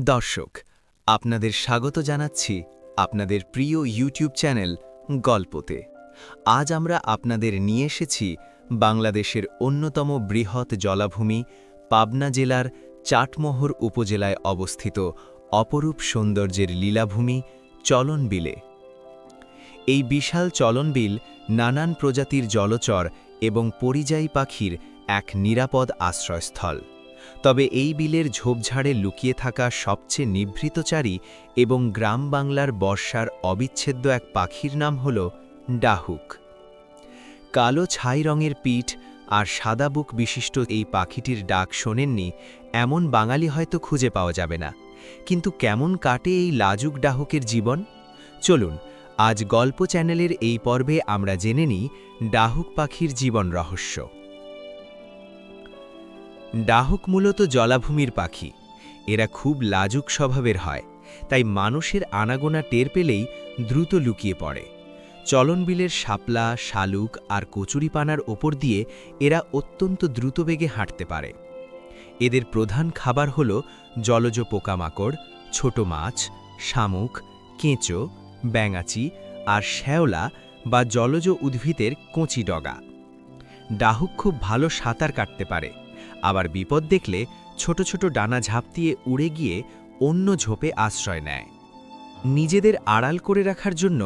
দর্শক, আপনাদের স্বাগত জানাচ্ছি আপনাদের প্রিয় ইউটিউব চ্যানেল গল্পতে। আজ আমরা আপনাদের নিয়ে এসেছি বাংলাদেশের অন্যতম বৃহৎ জলাভূমি পাবনা জেলার চাটমোহর উপজেলায় অবস্থিত অপরূপ সৌন্দর্যের লীলাভূমি চলনবিলে। এই বিশাল চলনবিল নানান প্রজাতির জলচর এবং পরিযায়ী পাখির এক নিরাপদ আশ্রয়স্থল। তবে এই বিলের ঝোপঝাড়ে লুকিয়ে থাকা সবচেয়ে নিভৃতচারী এবং গ্রাম বাংলার বর্ষার অবিচ্ছেদ্য এক পাখির নাম হল ডাহুক। কালো ছাই রঙের পিঠ আর সাদা বুক বিশিষ্ট এই পাখিটির ডাক শোনেননি এমন বাঙালি হয়তো খুঁজে পাওয়া যাবে না। কিন্তু কেমন কাটে এই লাজুক ডাহুকের জীবন? চলুন আজ গল্প চ্যানেলের এই পর্বে আমরা জেনে নিই ডাহুক পাখির জীবন রহস্য। ডাহুক মূলত জলাভূমির পাখি। এরা খুব লাজুক স্বভাবের হয়, তাই মানুষের আনাগোনা টের পেলেই দ্রুত লুকিয়ে পড়ে। চলনবিলের শাপলা, শালুক আর কচুরিপানার ওপর দিয়ে এরা অত্যন্ত দ্রুতবেগে হাঁটতে পারে। এদের প্রধান খাবার হল জলজ পোকামাকড়, ছোট মাছ, শামুক, কেঁচো, ব্যাঙাচি আর শ্যাওলা বা জলজ উদ্ভিদের কচি ডগা। ডাহুক খুব ভালো সাঁতার কাটতে পারে, আবার বিপদ দেখলে ছোট ছোট ডানা ঝাঁপ দিয়ে উড়ে গিয়ে অন্য ঝোপে আশ্রয় নেয়। নিজেদের আড়াল করে রাখার জন্য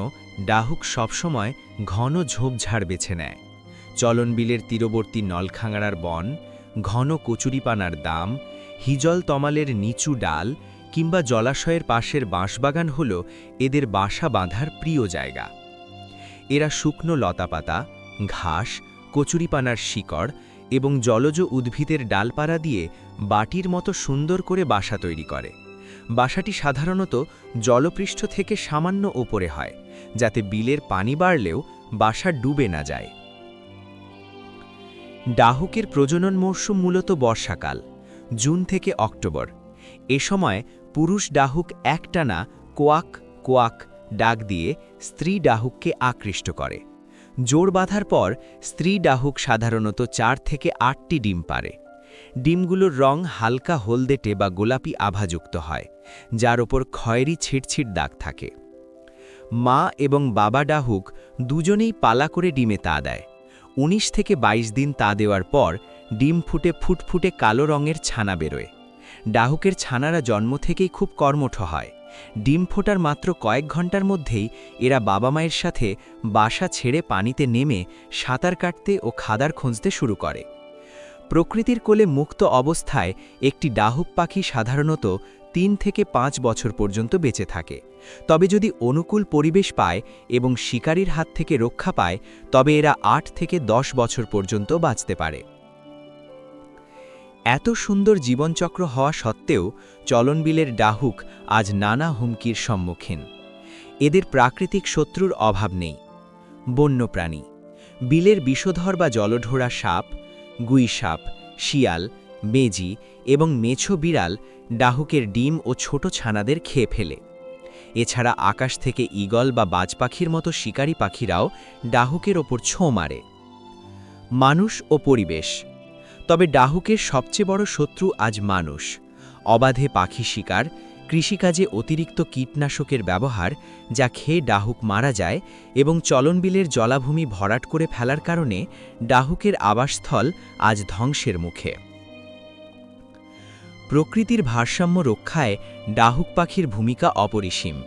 ডাহুক সবসময় ঘন ঝোপঝাড় বেছে নেয়। চলনবিলের তীরবর্তী নলখাঙাড়ার বন, ঘন কচুরিপানার দাম, হিজল তমালের নিচু ডাল কিংবা জলাশয়ের পাশের বাঁশবাগান হল এদের বাসা বাঁধার প্রিয় জায়গা। এরা শুকনো লতাপাতা, ঘাস, কচুরিপানার শিকড় এবং জলজ উদ্ভিদের ডালপালা দিয়ে বাটির মতো সুন্দর করে বাসা তৈরি করে। বাসাটি সাধারণত জলপৃষ্ঠ থেকে সামান্য ওপরে হয়, যাতে বিলের পানি বাড়লেও বাসা ডুবে না যায়। ডাহুকের প্রজনন মরশুম মূলত বর্ষাকাল, জুন থেকে অক্টোবর। এ সময় পুরুষ ডাহুক একটানা কোয়াক কোয়াক ডাক দিয়ে স্ত্রী ডাহুককে আকৃষ্ট করে। জোড় বাঁধার পর স্ত্রী ডাহুক সাধারণত 4 থেকে 8টি ডিম পারে। ডিমগুলোর রং হালকা হলদেটে বা গোলাপি আভাযুক্ত হয়, যার ওপর খয়েরি ছিটছিট দাগ থাকে। মা এবং বাবা ডাহুক দুজনেই পালা করে ডিমে তা দেয়। 19 থেকে 22 দিন তা দেওয়ার পর ডিম ফুটে ফুটফুটে কালো রঙের ছানা বেরোয়। ডাহুকের ছানারা জন্ম থেকেই খুব কর্মঠ হয়। ডিম ফোটার মাত্র কয়েক ঘন্টার মধ্যেই এরা বাবা মায়ের সাথে বাসা ছেড়ে পানিতে নেমে সাঁতার কাটতে ও খাবার খুঁজতে শুরু করে। প্রকৃতির কোলে মুক্ত অবস্থায় একটি ডাহুক পাখি সাধারণত 3 থেকে 5 বছর পর্যন্ত বেঁচে থাকে। তবে যদি অনুকূল পরিবেশ পায় এবং শিকারীর হাত থেকে রক্ষা পায়, তবে এরা 8 থেকে 10 বছর পর্যন্ত বাঁচতে পারে। এত সুন্দর জীবনচক্র হওয়া সত্ত্বেও চলনবিলের ডাহুক আজ নানা হুমকির সম্মুখীন। এদের প্রাকৃতিক শত্রুর অভাব নেই। বন্যপ্রাণী, বিলের বিষধর বা জলঢোড়া সাপ, গুই সাপ, শিয়াল, বেজি এবং মেছো বিড়াল ডাহুকের ডিম ও ছোট ছানাদের খেয়ে ফেলে। এছাড়া আকাশ থেকে ঈগল বা বাজ পাখির মতো শিকারী পাখিরাও ডাহুকের ওপর ছোঁ মারে। মানুষ ও পরিবেশ, তবে ডাহুকের সবচেয়ে বড় শত্রু আজ মানুষ। অবাধে পাখি শিকার, কৃষিকাজে অতিরিক্ত কীটনাশকের ব্যবহার, যা খেয়ে ডাহুক মারা যায়, এবং চলনবিলের জলাভূমি ভরাট করে ফেলার কারণে ডাহুকের আবাসস্থল আজ ধ্বংসের মুখে। প্রকৃতির ভারসাম্য রক্ষায় ডাহুক পাখির ভূমিকা অপরিসীম।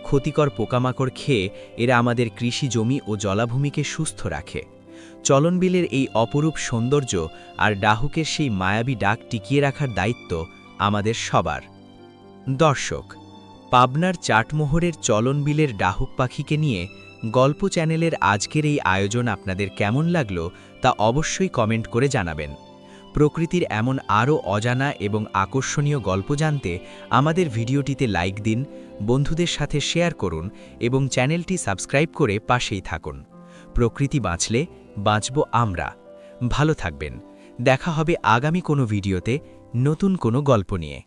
ক্ষতিকর পোকামাকড় খেয়ে এরা আমাদের কৃষি জমি ও জলাভূমিকে সুস্থ রাখে। চলনবিলের এই অপরূপ সৌন্দর্য আর ডাহুকের সেই মায়াবী ডাক টিকিয়ে রাখার দায়িত্ব আমাদের সবার। দর্শক, পাবনার চাটমোহরের চলনবিলের ডাহুক পাখিকে নিয়ে গল্প চ্যানেলের আজকের এই আয়োজন আপনাদের কেমন লাগলো তা অবশ্যই কমেন্ট করে জানাবেন। প্রকৃতির এমন আরও অজানা এবং আকর্ষণীয় গল্প জানতে আমাদের ভিডিওটিতে লাইক দিন, বন্ধুদের সাথে শেয়ার করুন এবং চ্যানেলটি সাবস্ক্রাইব করে পাশেই থাকুন। প্রকৃতি বাঁচলে বাঁচব আমরা। ভালো থাকবেন। দেখা হবে আগামী কোনো ভিডিওতে নতুন কোনো গল্প নিয়ে।